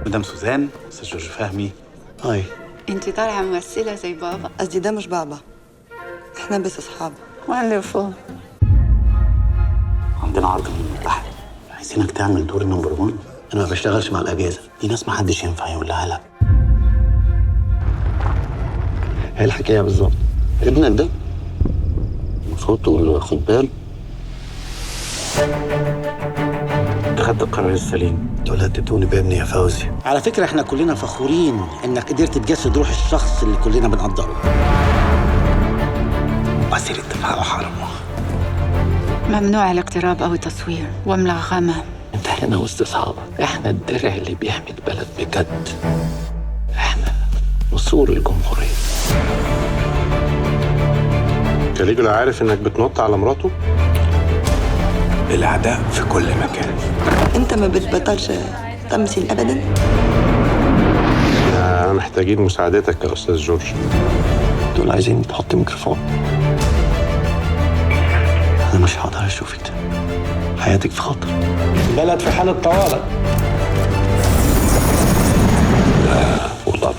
مدام سوزان، استاذ جورج فهمي. هاي. انت طالعه ممثله زي بابا. قصدي ده مش بابا، احنا بس اصحاب. وندرفul. عندنا عرض من المتحد، عايزينك تعمل دور نمبر 1. انا ما بشتغلش مع الاجهزه دي ناس ما حدش ينفع يقول لها لا. هي الحكايه بالظبط. ابنك ده المفروض تقول له خد بالك. خدت القرار السليم. ولدتوني بابني يا فوزي. على فكرة احنا كلنا فخورين انك قدرت تجسد روح الشخص اللي كلنا بنقدره. وسيلة دفاع وحرمه. ممنوع الاقتراب او التصوير وملغمه. انت هنا وسط اصحابك، احنا الدرع اللي بيحمي البلد بجد. احنا نسور الجمهورية. كاليجولا عارف انك بتنط على مراته؟ الاعداء في كل مكان. انت ما بتبطلش تمثيل ابدا. محتاجين مساعدتك يا استاذ جورج. دول عايزين تحط ميكروفون. انا مش هقدر اشوفك تاني. حياتك في خطر. البلد في حالة طوارئ. لا والله